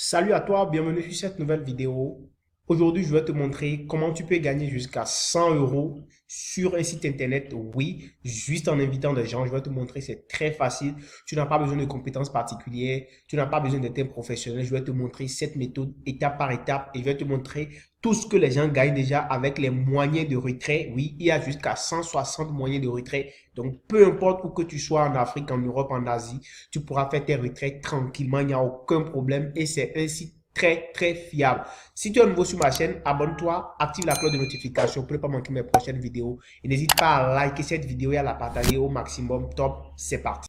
Salut à toi, bienvenue sur cette nouvelle vidéo. Aujourd'hui, je vais te montrer comment tu peux gagner jusqu'à 100 euros sur un site internet. Oui, juste en invitant des gens. Je vais te montrer, c'est très facile. Tu n'as pas besoin de compétences particulières. Tu n'as pas besoin d'être un professionnel. Je vais te montrer cette méthode étape par étape et je vais te montrer tout ce que les gens gagnent déjà avec les moyens de retrait. Oui, il y a jusqu'à 160 moyens de retrait. Donc, peu importe où que tu sois, en Afrique, en Europe, en Asie, tu pourras faire tes retraits tranquillement. Il n'y a aucun problème et c'est un site très fiable. Si tu es nouveau sur ma chaîne, abonne-toi, active la cloche de notification pour ne pas manquer mes prochaines vidéos. Et n'hésite pas à liker cette vidéo et à la partager au maximum. Top, c'est parti.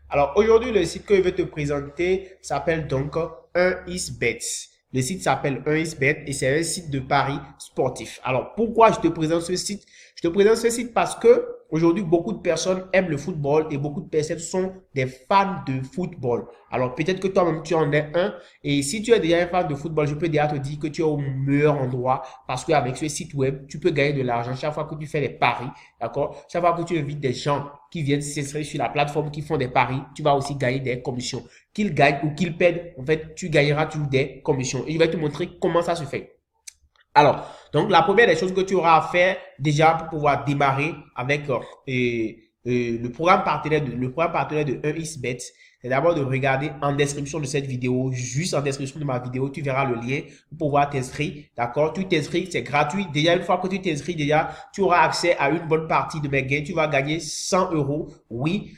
Alors aujourd'hui, le site que je vais te présenter s'appelle donc 1xBet. Le site s'appelle 1xBet et c'est un site de paris sportif. Alors pourquoi je te présente ce site? Je te présente ce site parce que aujourd'hui, beaucoup de personnes aiment le football et beaucoup de personnes sont des fans de football. Alors peut-être que toi-même tu en es un et si tu es déjà un fan de football, je peux déjà te dire que tu es au meilleur endroit parce qu'avec ce site web, tu peux gagner de l'argent chaque fois que tu fais des paris, d'accord? Chaque fois que tu invites des gens qui viennent s'inscrire sur la plateforme, qui font des paris, tu vas aussi gagner des commissions. Qu'ils gagnent ou qu'ils perdent, en fait, tu gagneras toujours des commissions. Et je vais te montrer comment ça se fait. Alors, donc la première des choses que tu auras à faire déjà pour pouvoir démarrer avec le programme partenaire de 1xBet, c'est d'abord de regarder en description de cette vidéo, juste en description de ma vidéo, tu verras le lien pour pouvoir t'inscrire, d'accord? Tu t'inscris, c'est gratuit. Déjà, une fois que tu t'inscris, déjà, tu auras accès à une bonne partie de mes gains. Tu vas gagner 100 euros. Oui,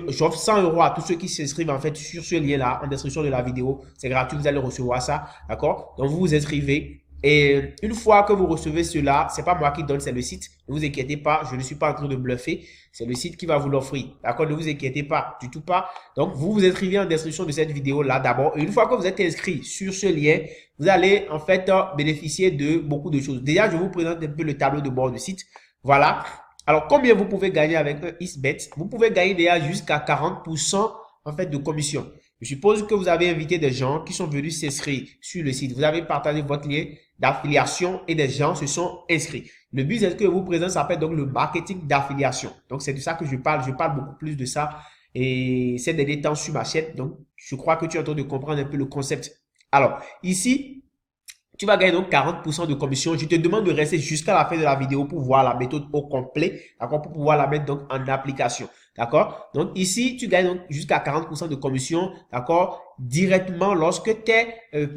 j'offre 100 euros à tous ceux qui s'inscrivent en fait sur ce lien-là en description de la vidéo. C'est gratuit, vous allez recevoir ça, d'accord? Donc, vous vous inscrivez. Et une fois que vous recevez cela, c'est pas moi qui donne, c'est le site. Ne vous inquiétez pas, je ne suis pas en train de bluffer. C'est le site qui va vous l'offrir. D'accord? Ne vous inquiétez pas, du tout pas. Donc, vous vous inscrivez en description de cette vidéo-là d'abord. Et une fois que vous êtes inscrit sur ce lien, vous allez en fait bénéficier de beaucoup de choses. Déjà, je vous présente un peu le tableau de bord du site. Voilà. Alors, combien vous pouvez gagner avec un XBet? Vous pouvez gagner déjà jusqu'à 40% en fait de commission. Je suppose que vous avez invité des gens qui sont venus s'inscrire sur le site. Vous avez partagé votre lien d'affiliation et des gens se sont inscrits. Le but, c'est ce que je vous présente, ça s'appelle donc le marketing d'affiliation. Donc, c'est de ça que je parle. Je parle beaucoup plus de ça et ces derniers temps sur ma chaîne. Donc, je crois que tu es en train de comprendre un peu le concept. Alors, ici, tu vas gagner donc 40% de commission. Je te demande de rester jusqu'à la fin de la vidéo pour voir la méthode au complet, d'accord, pour pouvoir la mettre donc en application, d'accord. Donc ici, tu gagnes donc jusqu'à 40% de commission, d'accord, directement lorsque tes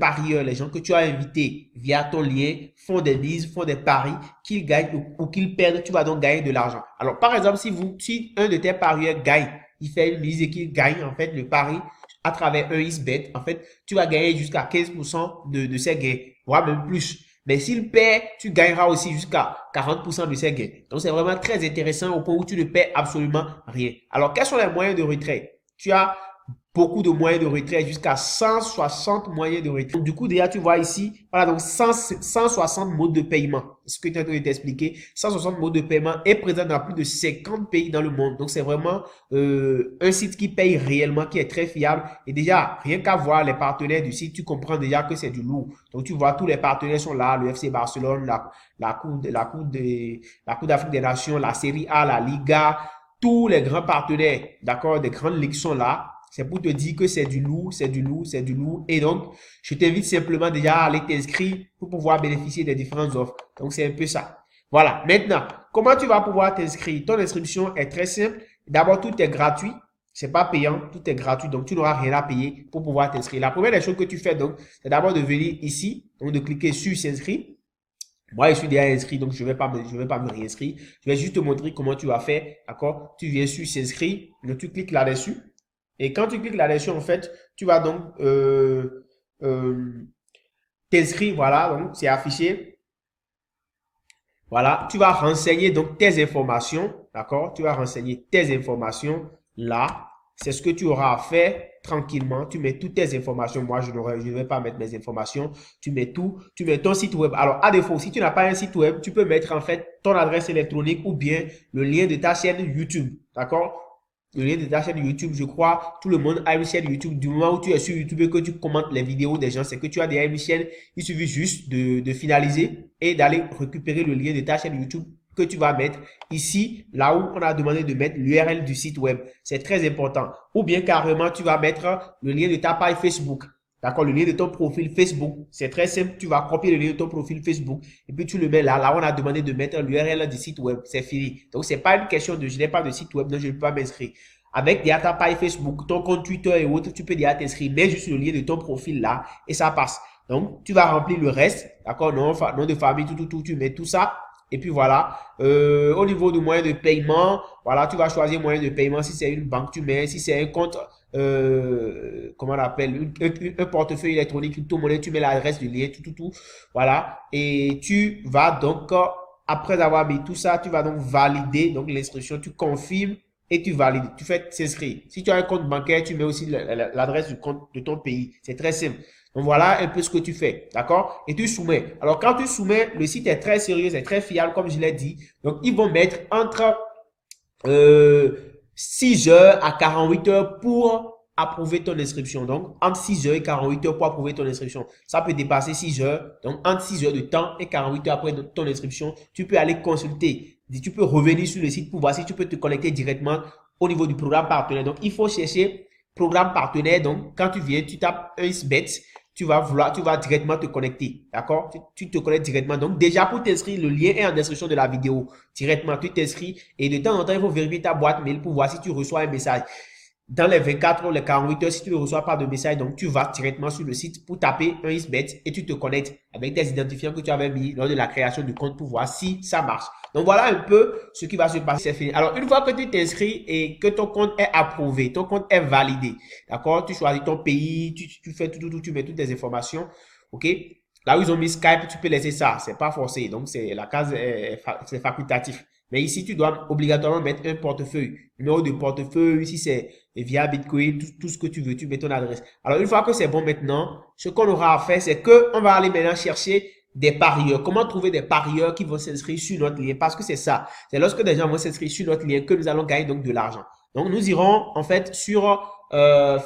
parieurs, les gens que tu as invités via ton lien, font des mises, font des paris, qu'ils gagnent ou qu'ils perdent, tu vas donc gagner de l'argent. Alors par exemple, si un de tes parieurs gagne, il fait une mise et qu'il gagne en fait le pari à travers un XBet, en fait, tu vas gagner jusqu'à 15% de ses gains, voire même plus. Mais s'il perd, tu gagneras aussi jusqu'à 40% de ses gains. Donc, c'est vraiment très intéressant au point où tu ne perds absolument rien. Alors, quels sont les moyens de retrait? Tu as beaucoup de moyens de retrait, jusqu'à 160 moyens de retrait. Donc, du coup, déjà, tu vois ici, voilà, donc 160 modes de paiement. Ce que tu as de t'expliquer, 160 modes de paiement est présent dans plus de 50 pays dans le monde. Donc, c'est vraiment un site qui paye réellement, qui est très fiable. Et déjà, rien qu'à voir les partenaires du site, tu comprends déjà que c'est du lourd. Donc, tu vois, tous les partenaires sont là, le FC Barcelone, la Coupe d'Afrique des Nations, la Série A, la Liga, tous les grands partenaires, d'accord, des grandes ligues sont là. C'est pour te dire que c'est du lourd, c'est du lourd, c'est du lourd. Et donc, je t'invite simplement déjà à aller t'inscrire pour pouvoir bénéficier des différentes offres. Donc, c'est un peu ça. Voilà. Maintenant, comment tu vas pouvoir t'inscrire? Ton inscription est très simple. D'abord, tout est gratuit. C'est pas payant, tout est gratuit. Donc, tu n'auras rien à payer pour pouvoir t'inscrire. La première des choses que tu fais, donc, c'est d'abord de venir ici, donc de cliquer sur s'inscrire. Moi, je suis déjà inscrit, donc je vais pas me réinscrire. Je vais juste te montrer comment tu vas faire, d'accord? Tu viens sur s'inscrire, donc tu cliques là-dessus. Et quand tu cliques là-dessus, en fait, tu vas donc t'inscrire, voilà, donc c'est affiché. Voilà, tu vas renseigner donc tes informations, d'accord? Tu vas renseigner tes informations là. C'est ce que tu auras à faire tranquillement. Tu mets toutes tes informations. Moi, je ne vais pas mettre mes informations. Tu mets tout. Tu mets ton site web. Alors, à défaut, si tu n'as pas un site web, tu peux mettre en fait ton adresse électronique ou bien le lien de ta chaîne YouTube, d'accord? Le lien de ta chaîne YouTube, je crois, tout le monde a une chaîne YouTube. Du moment où tu es sur YouTube et que tu commentes les vidéos des gens, c'est que tu as déjà une chaîne. Il suffit juste de finaliser et d'aller récupérer le lien de ta chaîne YouTube que tu vas mettre ici, là où on a demandé de mettre l'URL du site web. C'est très important. Ou bien carrément, tu vas mettre le lien de ta page Facebook. D'accord, le lien de ton profil Facebook. C'est très simple. Tu vas copier le lien de ton profil Facebook et puis tu le mets là. Là, on a demandé de mettre l'URL du site web. C'est fini. Donc, c'est pas une question de je n'ai pas de site web, donc je ne peux pas m'inscrire. Avec déjà ta page Facebook, ton compte Twitter et autres, tu peux déjà t'inscrire. Mets juste le lien de ton profil là et ça passe. Donc, tu vas remplir le reste. D'accord, nom de famille, tout, tu mets tout ça. Et puis voilà, au niveau du moyen de paiement, voilà, tu vas choisir moyen de paiement. Si c'est une banque, tu mets. Si c'est un compte, comment on appelle, un portefeuille électronique, crypto-monnaie, tu mets l'adresse du lien, tout. Voilà. Et tu vas donc, après avoir mis tout ça, tu vas donc valider donc l'instruction, tu confirmes et tu valides. Tu fais s'inscrire. Si tu as un compte bancaire, tu mets aussi l'adresse du compte de ton pays. C'est très simple. Donc voilà un peu ce que tu fais, d'accord? Et tu soumets. Alors quand tu soumets, le site est très sérieux, c'est très fiable comme je l'ai dit. Donc ils vont mettre entre 6 heures à 48 heures pour approuver ton inscription. Donc entre 6 heures et 48 heures pour approuver ton inscription. Ça peut dépasser 6 heures. Donc entre 6 heures de temps et 48 heures après ton inscription, tu peux aller consulter. Tu peux revenir sur le site pour voir si tu peux te connecter directement au niveau du programme partenaire. Donc il faut chercher programme partenaire. Donc quand tu viens, tu tapes 1xBet. Tu vas directement te connecter, d'accord? Tu te connectes directement. Donc, déjà, pour t'inscrire, le lien est en description de la vidéo. Directement, tu t'inscris et de temps en temps, il faut vérifier ta boîte mail pour voir si tu reçois un message. Dans les 24 heures, les 48 heures, si tu ne reçois pas de message, donc tu vas directement sur le site pour taper 1xBet et tu te connectes avec tes identifiants que tu avais mis lors de la création du compte pour voir si ça marche. Donc voilà un peu ce qui va se passer. C'est fini. Alors une fois que tu t'inscris et que ton compte est approuvé, ton compte est validé, d'accord? Tu choisis ton pays, tu fais tout, tu mets toutes tes informations, ok? Là où ils ont mis Skype, tu peux laisser ça, c'est pas forcé, donc c'est la case, c'est facultatif. Mais ici, tu dois obligatoirement mettre un portefeuille, numéro de portefeuille, ici c'est via Bitcoin, tout ce que tu veux, tu mets ton adresse. Alors une fois que c'est bon maintenant, ce qu'on aura à faire, c'est que on va aller maintenant chercher des parieurs. Comment trouver des parieurs qui vont s'inscrire sur notre lien? Parce que c'est ça. C'est lorsque des gens vont s'inscrire sur notre lien que nous allons gagner donc de l'argent. Donc, nous irons en fait sur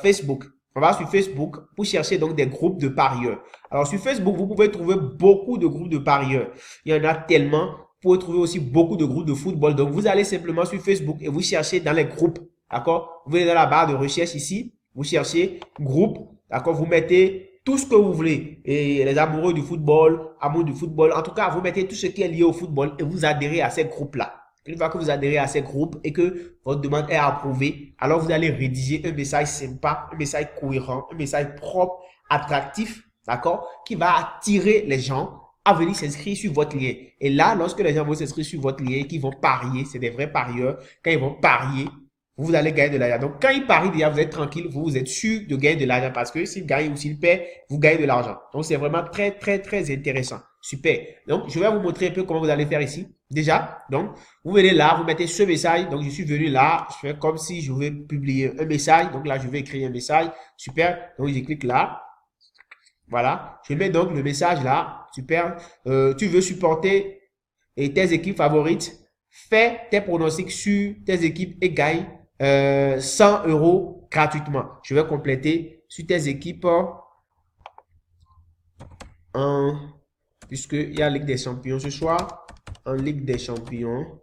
Facebook. On va sur Facebook pour chercher donc des groupes de parieurs. Alors, sur Facebook, vous pouvez trouver beaucoup de groupes de parieurs. Il y en a tellement. Vous pouvez trouver aussi beaucoup de groupes de football. Donc, vous allez simplement sur Facebook et vous cherchez dans les groupes. D'accord? Vous venez dans la barre de recherche ici. Vous cherchez groupe. D'accord? Vous mettez tout ce que vous voulez. Et les amoureux du football, amoureux du football. En tout cas, vous mettez tout ce qui est lié au football et vous adhérez à ces groupes-là. Une fois que vous adhérez à ces groupes et que votre demande est approuvée, alors vous allez rédiger un message sympa, un message cohérent, un message propre, attractif, d'accord, qui va attirer les gens à venir s'inscrire sur votre lien. Et là, lorsque les gens vont s'inscrire sur votre lien, qu'ils vont parier, c'est des vrais parieurs, quand ils vont parier, vous allez gagner de l'argent. Donc, quand ils parient déjà, vous êtes tranquille, vous êtes sûr de gagner de l'argent parce que s'ils gagnent ou s'ils paient, vous gagnez de l'argent. Donc, c'est vraiment très, très, très intéressant. Super. Donc, je vais vous montrer un peu comment vous allez faire ici. Déjà, donc, vous venez là, vous mettez ce message. Donc, je suis venu là, je fais comme si je vais publier un message. Donc là, je vais écrire un message. Super. Donc, je clique là. Voilà. Je mets donc le message là. Super. Tu veux supporter tes équipes favorites. Fais tes pronostics sur tes équipes et gagne 100 € gratuitement. Je vais compléter sur tes équipes puisqu'il y a Ligue des Champions ce soir. En Ligue des Champions.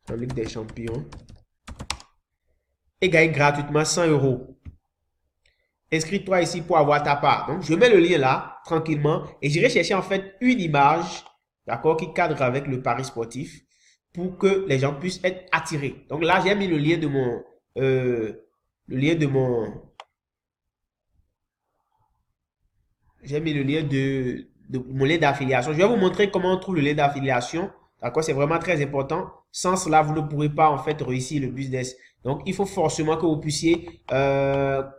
En Ligue des Champions. Et gagne gratuitement 100 €. Inscris-toi ici pour avoir ta part. Donc, je mets le lien là, tranquillement. Et j'irai chercher en fait une image, d'accord, qui cadre avec le pari sportif pour que les gens puissent être attirés. Donc là, j'ai mis le lien de mon... j'ai mis le lien de mon lien d'affiliation. Je vais vous montrer comment on trouve le lien d'affiliation. D'accord, c'est vraiment très important. Sans cela, vous ne pourrez pas en fait réussir le business. Donc, il faut forcément que vous puissiez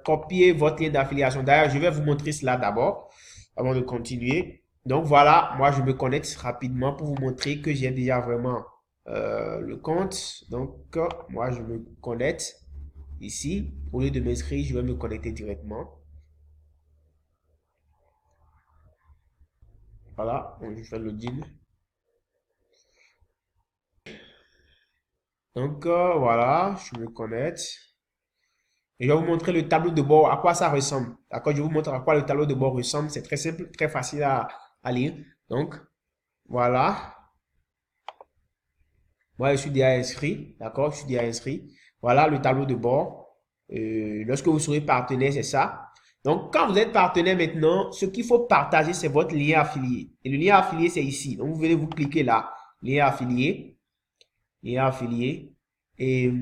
copier votre lien d'affiliation. D'ailleurs, je vais vous montrer cela d'abord avant de continuer. Donc, voilà, moi, je me connecte rapidement pour vous montrer que j'ai déjà vraiment le compte. Donc, moi, je me connecte ici. Au lieu de m'inscrire, je vais me connecter directement. Voilà, donc je fais le login. Donc, voilà, je me connecte. Et je vais vous montrer le tableau de bord, à quoi ça ressemble. D'accord, je vous montre à quoi le tableau de bord ressemble. C'est très simple, très facile à lire. Donc, Voilà. Moi, je suis déjà inscrit. D'accord? Je suis déjà inscrit. Voilà le tableau de bord. Lorsque vous serez partenaire, c'est ça. Donc, quand vous êtes partenaire maintenant, ce qu'il faut partager, c'est votre lien affilié. Et le lien affilié, c'est ici. Donc, vous venez vous cliquer là. Lien affilié. Lien affilié. Et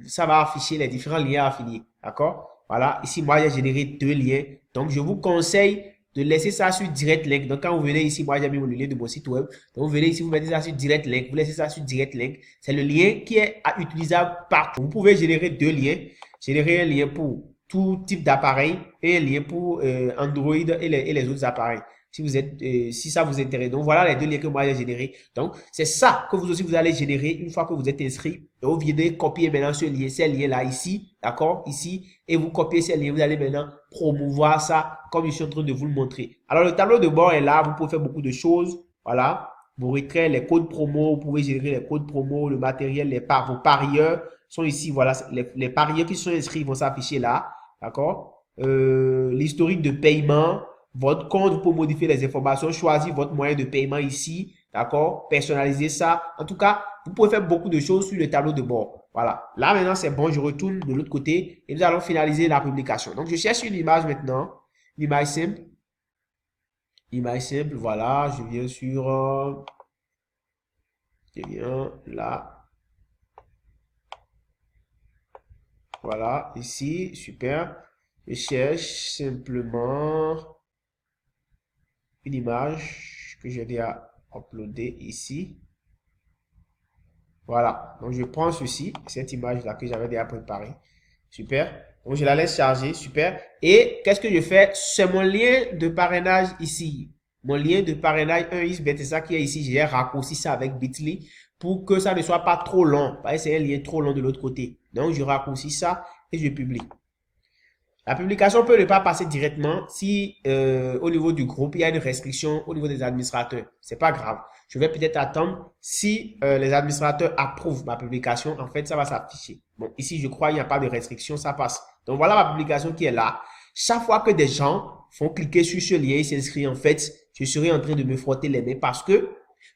ça va afficher les différents liens affiliés. D'accord? Voilà. Ici, moi, j'ai généré 2 liens. Donc, je vous conseille de laisser ça sur Direct Link. Donc, quand vous venez ici, moi, j'ai mis le lien de mon site web. Donc, vous venez ici, vous mettez ça sur Direct Link. Vous laissez ça sur Direct Link. C'est le lien qui est utilisable partout. Vous pouvez générer 2 liens. Générer un lien pour tout type d'appareil et un lien pour Android et les autres appareils. Si vous êtes, si ça vous intéresse. Donc, voilà les 2 liens que moi j'ai générés. Donc, c'est ça que vous aussi vous allez générer une fois que vous êtes inscrit. Donc, vous venez copier maintenant ce lien, ces liens-là ici, d'accord, ici, et vous copiez ces liens. Vous allez maintenant promouvoir ça comme je suis en train de vous le montrer. Alors, le tableau de bord est là. Vous pouvez faire beaucoup de choses. Voilà. Vous retraitez les codes promo. Vous pouvez générer les codes promo, le matériel, vos parieurs sont ici. Voilà. Les parieurs qui sont inscrits vont s'afficher là. D'accord. L'historique de paiement. Votre compte, vous pouvez modifier les informations, choisir votre moyen de paiement ici, d'accord, personnaliser ça. En tout cas, vous pouvez faire beaucoup de choses sur le tableau de bord. Voilà. Là, maintenant, c'est bon, je retourne de l'autre côté et nous allons finaliser la publication. Donc, je cherche une image maintenant, une image simple. Image simple, voilà, je viens sur, je viens là. Voilà, ici, super. Je cherche simplement une image que j'ai déjà uploadée ici. Voilà, donc je prends ceci, cette image-là que j'avais déjà préparée. Super. Donc je la laisse charger, super. Et qu'est-ce que je fais? C'est mon lien de parrainage ici. Mon lien de parrainage 1xBet, c'est ça qui est ici. J'ai raccourci ça avec Bitly pour que ça ne soit pas trop long. Parce que c'est un lien trop long de l'autre côté. Donc je raccourcis ça et je publie. La publication peut ne pas passer directement si au niveau du groupe, il y a une restriction au niveau des administrateurs. C'est pas grave. Je vais peut-être attendre si les administrateurs approuvent ma publication. En fait, ça va s'afficher. Bon, ici, je crois qu'il n'y a pas de restriction, ça passe. Donc, voilà ma publication qui est là. Chaque fois que des gens font cliquer sur ce lien et s'inscrivent, en fait, je serai en train de me frotter les mains parce que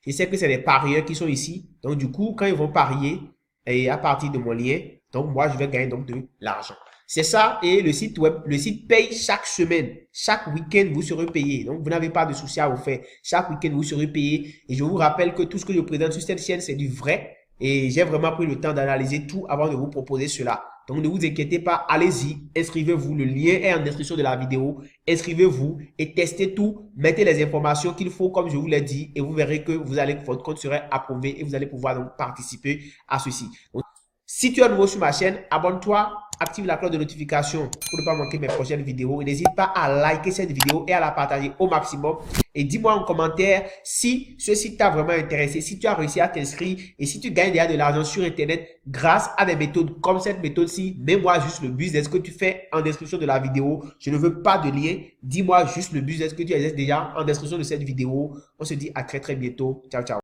je sais que c'est des parieurs qui sont ici. Donc, du coup, quand ils vont parier et à partir de mon lien, donc moi, je vais gagner donc de l'argent. C'est ça, et le site web, le site paye chaque semaine. Chaque week-end, vous serez payé. Donc, vous n'avez pas de souci à vous faire. Chaque week-end, vous serez payé. Et je vous rappelle que tout ce que je présente sur cette chaîne, c'est du vrai. Et j'ai vraiment pris le temps d'analyser tout avant de vous proposer cela. Donc, ne vous inquiétez pas, allez-y, inscrivez-vous. Le lien est en description de la vidéo. Inscrivez-vous et testez tout. Mettez les informations qu'il faut, comme je vous l'ai dit, et vous verrez que votre compte sera approuvé et vous allez pouvoir donc participer à ceci. Donc, si tu es nouveau sur ma chaîne, abonne-toi, active la cloche de notification pour ne pas manquer mes prochaines vidéos. Et n'hésite pas à liker cette vidéo et à la partager au maximum. Et dis-moi en commentaire si ce site t'a vraiment intéressé, si tu as réussi à t'inscrire et si tu gagnes déjà de l'argent sur Internet grâce à des méthodes comme cette méthode-ci. Mets-moi juste le business que tu fais en description de la vidéo. Je ne veux pas de lien. Dis-moi juste le business que tu as déjà en description de cette vidéo. On se dit à très très bientôt. Ciao, ciao.